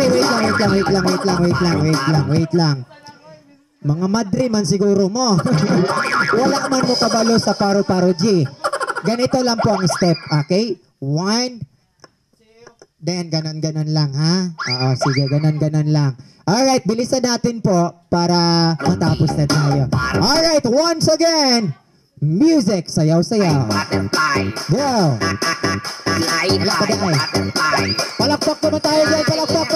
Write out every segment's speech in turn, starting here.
Okay, wait lang. Mga madre man siguro mo. Wala man mo kabalo sa paro-paro G. Ganito lang po ang step, okay? 1, then ganon-ganon lang, ha? Oo, sige, ganon-ganon lang. Alright, bilisan natin po para matapos na tayo. Alright, once again, music, sayaw-sayaw. Go! Palakpak naman tayo dyan, palakpak.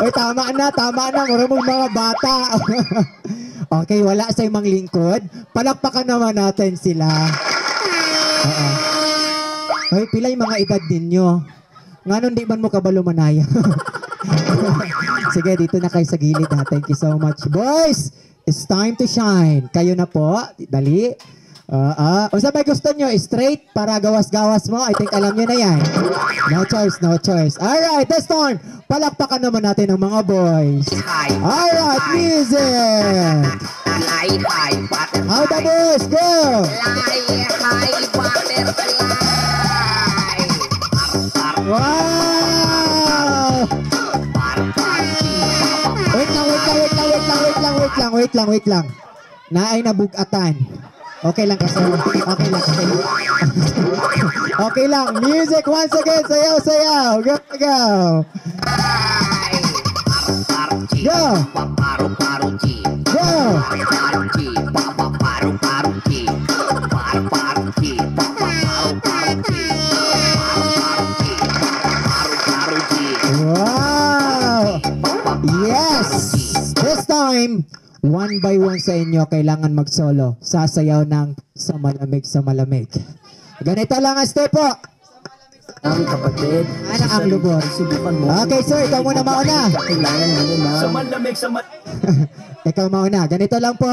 Oy, tama na, marumong mga bata. Okay, wala sa imang lingkod. Palakpakan naman natin sila. Oo. Hoy, pila yung mga edad ninyo? Nganon di man mo kabalo manaya. Sige, dito na kayo sa gilid ha. Thank you so much. Boys, it's time to shine. Kayo na po. Dali. Kung sa may gusto nyo, straight para gawas-gawas mo. I think alam nyo na yan. No choice. Alright, this time, palakpakan naman natin ang mga boys. Alright, music! How the boys, go! Wow! Wait lang. Naay nabugatan. Okay lang kasi. Okay lang. Music once again. Sayaw. Go. Wow! Yes! This time, one by one sa inyo, kailangan mag-solo. Sasayaw ng sa malamig. Ganito lang ang step po. Ang kapatid, anak ang lubot. Okay, sir, ikaw muna mauna. Sa malamig, Ikaw mauna. Ganito lang po.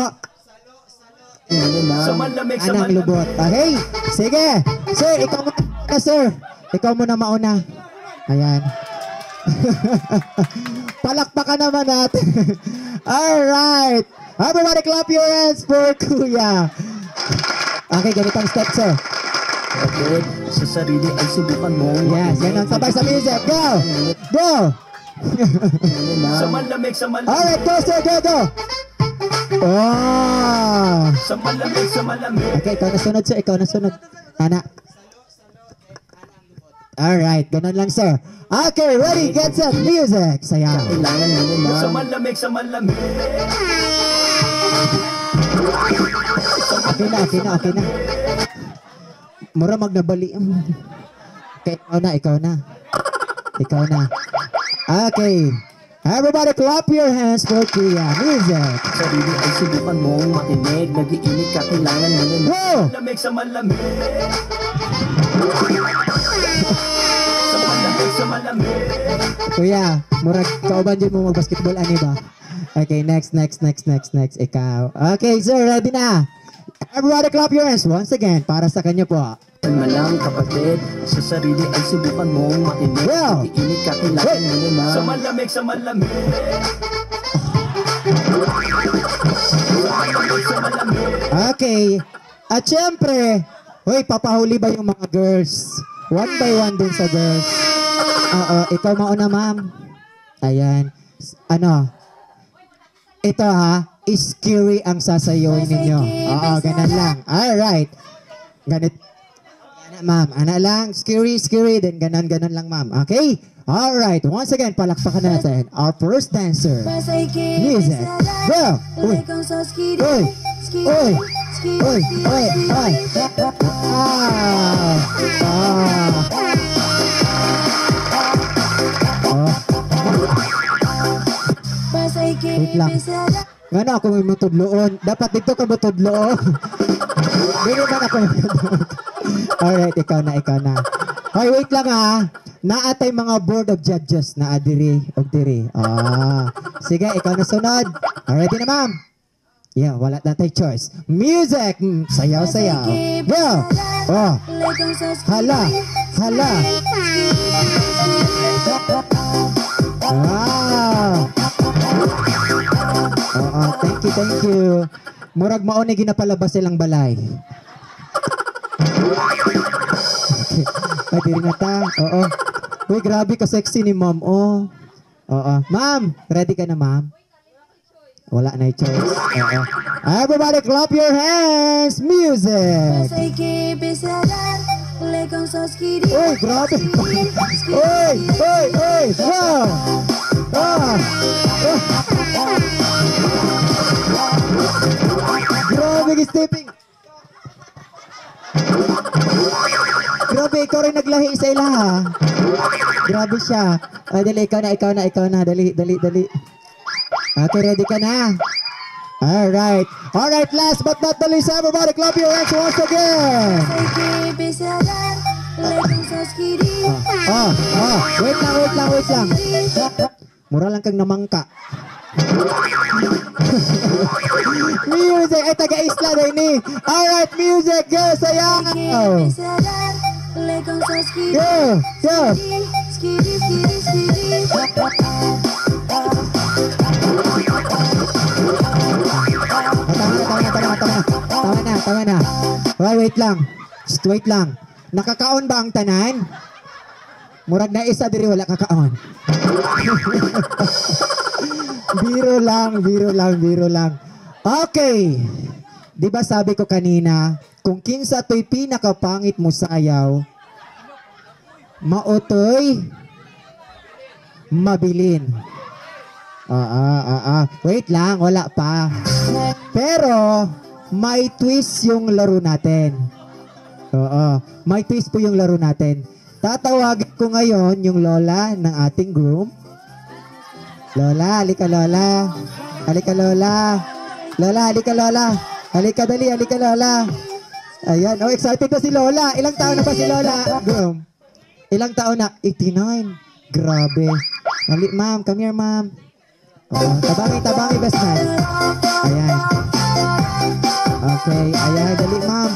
sa malamig, Anak ang lubot. Okay, sige. Sir, ikaw muna, sir. Ikaw muna mauna. Ayan. Palakpakan naman natin. Alright. Everybody clap your hands for Kuya. Okay, ganitong step, sir. Kapatid, sa sarili ay subukan mo. Yes, ganun. Sabay sa music. Go! Sa malamig, Alright, go, sir. Go! Oh! Sa malamig. Okay, ikaw na sunod. Anak. Alright, ganun lang, sir. Okay, ready, get set, music. Sayaw. Kailangan mo na. Sa malamig. Okay na. Mura magnabali. Okay, ikaw na. Okay. Everybody clap your hands for Kuya. Music. Sarili ay subukan mong makinig. Nag-iinit ka, kailangan mo na. Go! Sa malamig. Kuya, murag kauban dyan mo mag-basketball, ani ba? Okay, next. Ikaw. Okay, sir, ready na. Everybody clap your hands once again para sa kanya po. Malang kapatid, sa sarili ay subukan mong makinig. Wow! Nag-iinit ka, kailangan mo na. Sa malamig. Okay. At syempre, hoy, papahuli ba yung mga girls? One by one din sa girls. Ikaw mauna, ma'am. Ayan. Ito ha, scary ang sasayawin ninyo. Oo, ganun lang. Alright. Ganit. Ma'am, lang. Scary. Then ganun lang, ma'am. Okay? Alright. Once again, palakpakan natin. Our first dancer. Music. Go! Uy! Wait lang. Ngano ako may matudloon. Dapat dito ka matudloon. Dili man ako matudloon. Alright, ikaw na. Hoy, wait lang ha. Naatay mga board of judges na adiri o diri. Sige, ikaw na sunod. Ready na, ma'am? Yeah, wala na tayo choice. Music! Sayaw. Go! Hala! Hala. Wow. Oo, thank you, thank you. Murag maone ginapalabas silang balay. Okay. Ay, diri na ta. Oo. Uy, grabe ka sexy ni ma'am. Oh. Oo. Ma'am, ready ka na, ma'am? Wala na choice. Oo. Everybody clap your hands. Music. Uy, grabe. Uy, uy, uy. Wow. Ah. Grabe ka stepping. Grabe, ikaw rin naglahi sa ila ha. Grabe siya. Dali, ikaw na. Dali. Okay, ready ka na? Alright, last but not the least, everybody clap your hands once again. Wait lang. Mura lang kang namangka. Music, ay taga-isla din ni. Alright, music, go, sayang. Go. Tama na. Wait lang. Just wait lang. Nakakaon ba ang tanan? Murag na isa diri wala kakaon. Biro lang. Okay. Di ba sabi ko kanina, kung kinsa to'y pinakapangit mo sayaw, mautoy, mabilin. Wait lang, wala pa. Pero, may twist yung laro natin. May twist po yung laro natin. Tatawagin ko ngayon yung lola ng ating groom. Lola, halika lola. Halika lola. Lola, halika lola. Halika dali, halika lola. Ayan, excited na si lola. Ilang taon na ba si lola? Groom. Ilang taon na? 89. Grabe. Dali, ma'am. Come here, ma'am. Tabangi, best man. Ayan. Okay, ayan, dali ma'am.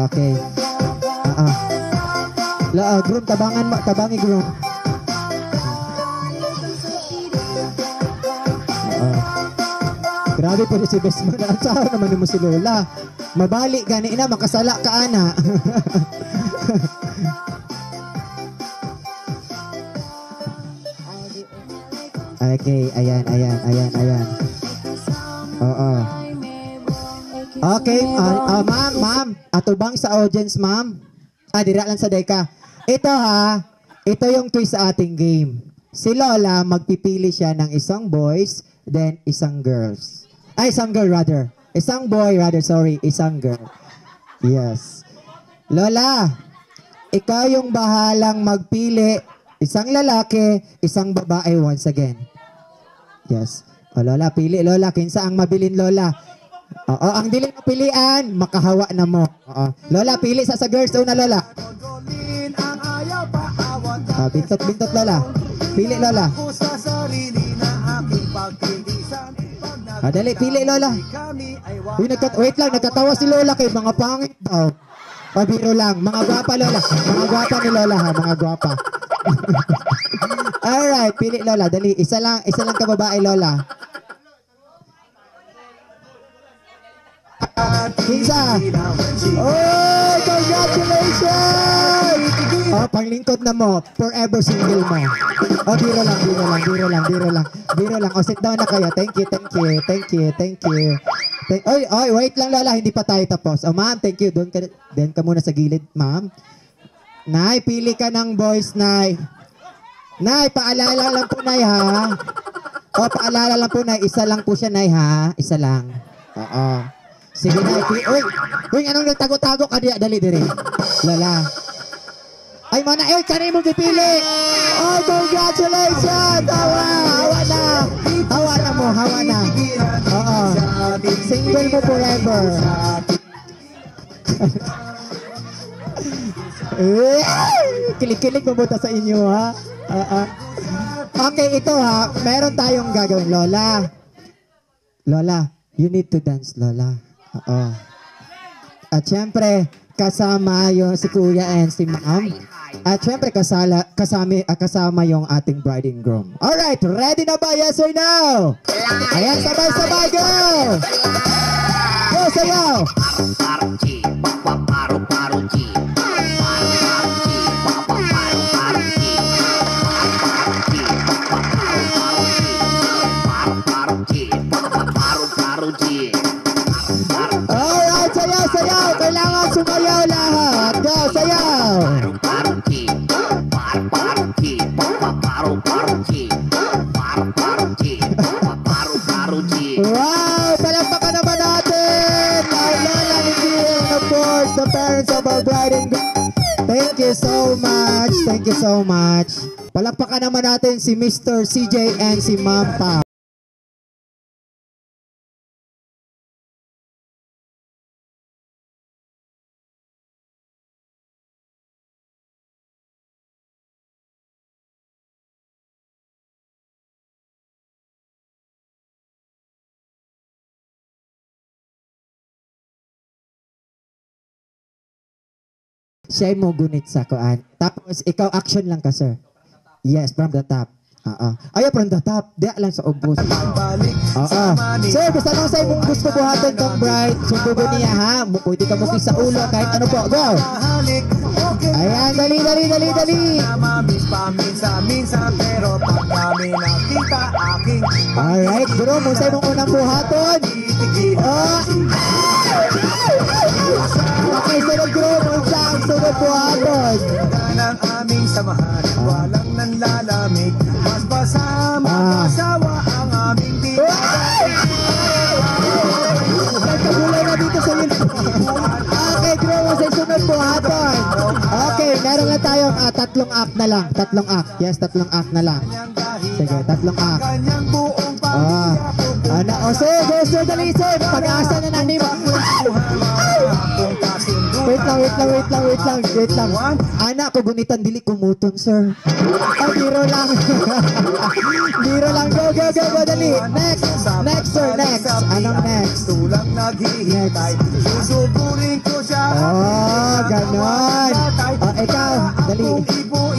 Okay. Groom, tabangi groom. Grabe po si best man. Ang saho naman mo si lola. Mabali, gani na, makasala ka ana. Okay, ayan. Oo. Okay, ma'am. Atubang sa audience, ma'am. Dira lang sa deka. Ito yung twist sa ating game. Si Lola, magpipili siya ng isang boys, then isang girls. Isang girl rather. Isang boy rather, sorry. Isang girl. Yes. Lola, ikaw yung bahalang magpili. Isang lalaki, isang babae once again. Yes. Lola, pili Lola. Kinsa ang mabilin Lola? Ang diling na pilian, makahawa na mo. Lola, pili sa girls una Lola. Bintot Lola. Pili Lola. Dali, pili Lola. Wait lang, nagkatawa si Lola kay mga pangit daw. Pabiro lang. Mga gwapa Lola. Mga gwapa ni Lola ha, mga gwapa. Alright, pili Lola. Dali, isa lang ka babae Lola. Kinsa? Oh, congratulations! Panglingkod na mo. Forever single mo. Biro lang. Sit down na kayo. Thank you. Wait lang Lola, hindi pa tayo tapos. Ma'am, thank you. Doon ka muna sa gilid, ma'am. Nay, pili ka ng boys, Nay. Nay, paalala lang po, Nay, ha? Paalala lang po, Nay. Isa lang po siya, Nay, ha? Isa lang. Sige, Nay. Uy, anong nagtago-tago ka diya? Dali, dire. Lola. Ay, mana, kanina mo pipili. Congratulations! Hawa na. Single mo forever. Kilig-kilig mabuta sa inyo, ha? Okay, ito ha. Meron tayong gagawin, Lola. Lola, you need to dance, Lola. At syempre, kasama yung si Kuya and si Ma'am. At syempre kasama yung ating bride and groom. Alright, ready na ba? Yes or no? Ayan, sabay-sabay, go! Go, sayaw! Alright, sayaw, sayaw! Kailangan sumayaw lahat! Go, sayaw! Wow! Palakpakan naman natin! Our Lola and and of course, the parents of our bride and groom. Thank you so much. Thank you so much. Palakpakan naman natin si Mr. CJ and si Ma'am Pao. Siya mo gunit sa kuan. Tapos, ikaw action lang ka, sir. Yes, from the top. Ayaw, from the top. Diya lang sa ubos. Sir, basta lang sa'yo mong gusto buhaton tong bride. Subugo niya, ha? Pwede ka mukis sa ulo kahit ano po. Go! Ayan, dali, dali, dali, dali. Alright, bro, mo sa'yo mong unang buhaton. Okay, sunod bro, munsa ang sunod buhaton. Ng aming samahan, walang nanlalamig. Mas basama, masawa ang aming dinagay. Nagkabulay na dito sa lino. Okay, bro, sa sunod buhaton. Okay, meron na tayong tatlong act na lang. Tatlong act. Yes, tatlong act na lang. Sige, tatlong act. Sir, dali, sir. Pag-asa na nanin mo. Wait lang. Anak ko gunitan dili kumuton, sir. Biro lang. Biro lang. Go, dali. Next, sir, next. Anong next? Tulang naghihintay, susuburin ko siya. Ganon. Ikaw, dali.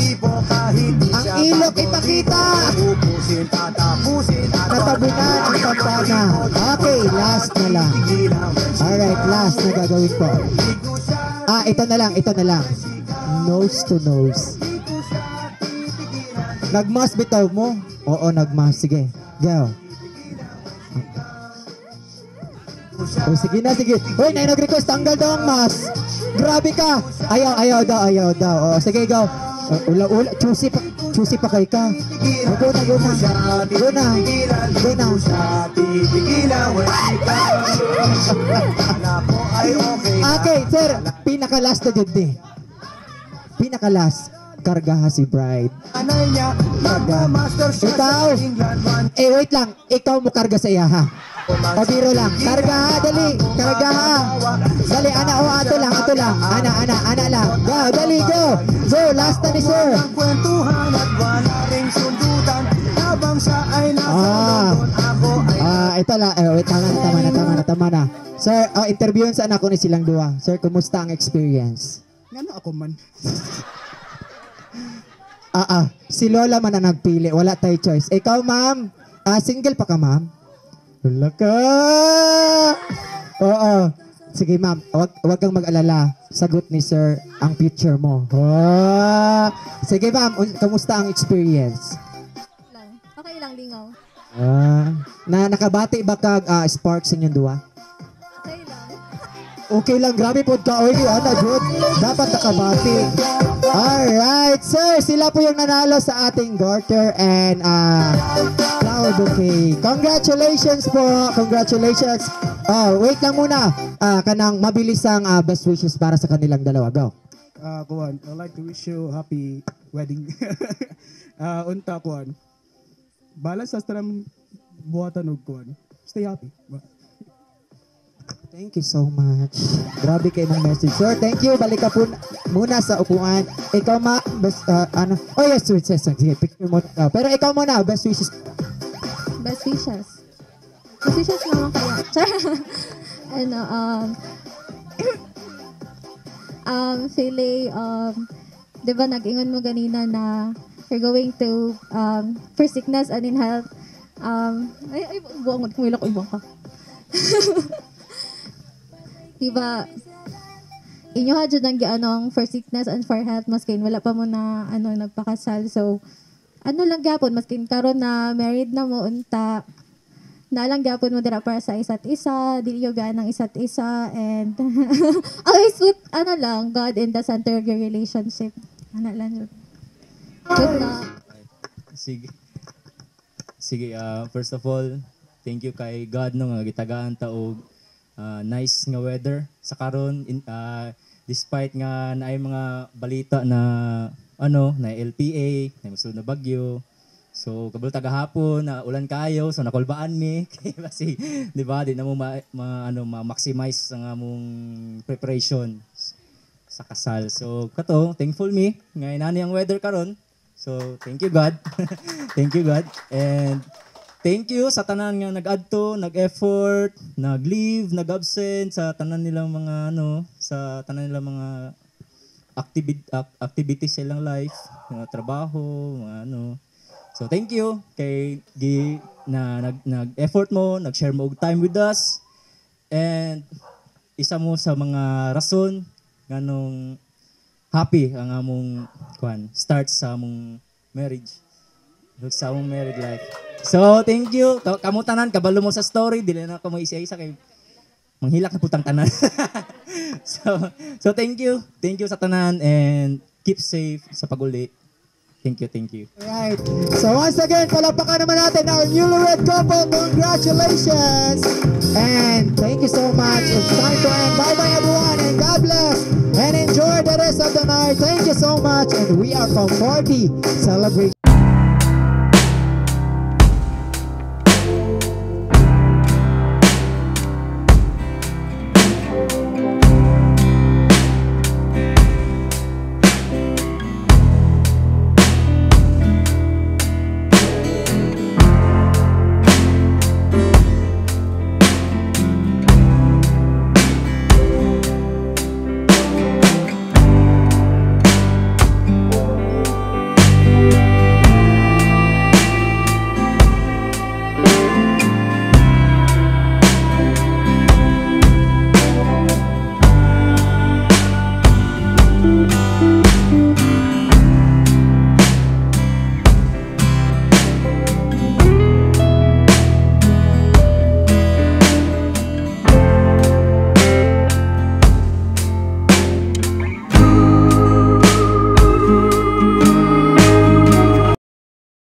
Ipo kahit di Ang siya ilok ipakita. Ubusin, tatapusin, Natabunan ang kampana. Okay, last na lang. Alright, last na gagawin ko. Ito na lang. Nose to nose. Nagmask bitaw mo? Oo, nagmask. Sige, go. Sige na. Uy, nag-request, tanggal daw ang mask. Grabe ka. Ayaw daw. Sige, go. Ula, choosy pa kay ka. Go na. Okay, sir. Pinaka-last na dyan eh. Pinaka-last. Kargaha si bride. Karga. Ikaw. Wait lang. Ikaw mo karga sa iya, ha? Pabiro lang. Kargaha, dali. Kargaha. Dali, ato lang. Ana lang. Go, dali, go. Go, last na ni sir. Kwentuhan at wala ring sundutan. Habang siya ay nasa London, ako ay ito lang. Wait, tama na. Sir, interviewin sa anak ko ni silang dua. Sir, kumusta ang experience? Ngano ako man? Si Lola man ang nagpili. Wala tayo choice. Ikaw, ma'am. Single pa ka, ma'am? Wala ka. Oo. Sige, ma'am. Wag kang mag-alala. Sagot ni sir ang future mo. Sige, ma'am. Kamusta ang experience? Okay lang, lingaw. Nakabati ba kag sparks sa inyong duwa? Okay lang. Okay lang, grabe po ka. Oy, good. Dapat nakabati. Alright, sir. Sila po yung nanalo sa ating garter and flower bouquet. Congratulations po. Congratulations. Wait lang muna. Kanang mabilisang best wishes para sa kanilang dalawa. Go. Kuan, I'd like to wish you happy wedding. Unta kuan. Balas sa taram buhatan og kuan. Stay happy. Thank you so much. Grabe kayo mong message. Sir, thank you. Balik ka po muna sa upuan. Ikaw ano? Oh yes, sige, picture mo. Pero ikaw muna, best wishes. Best wishes. Best wishes naman kaya. Philly, di ba nag-ingon mo ganina na you're going to, for sickness and in health, buwang, kumila ko ibang ka. Di ba, inyo ha dyan ang for sickness and for health, maskin wala pa mo na, nagpakasal. So, lang gyapon, maskin karon na married na mo, unta, naalang gyapon mo dira para sa isa't isa, dili yung ng isa't isa, and always put, God in the center of your relationship. Lang yun. Good luck. Sige. Sige, first of all, thank you kay God no nga gitagaan ta og nice nga weather sa karon despite nga naay mga balita na na LPA, na musulod na bagyo. So kabalo tagahapon na ulan kayo, so nakulbaan mi kasi di ba di na mo ma-maximize ang among preparation sa kasal. So kato, thankful mi nga inani ang weather karon. So thank you God. Thank you God. And thank you sa tanan nga nag-adto, nag-effort, nag-leave, nag-absent sa tanan nilang mga sa tanan nilang mga activities sa ilang life, mga trabaho, mga So thank you kay Gi na nag-effort mo, nag-share mo og time with us. And isa mo sa mga rason nganong happy ang among start sa among marriage. Sa among married life. So thank you. Kamo tanan kabalo mo sa story, dili na ako mo isa-isa kay manghilak na putang tanan. so thank you. Thank you sa tanan and keep safe sa pag-uli. Thank you. Alright. So once again, palapakan naman natin our newlywed couple. Congratulations! And thank you so much. It's time to end. Bye-bye everyone and God bless. And enjoy the rest of the night. Thank you so much. And we are from 40 Celebrate.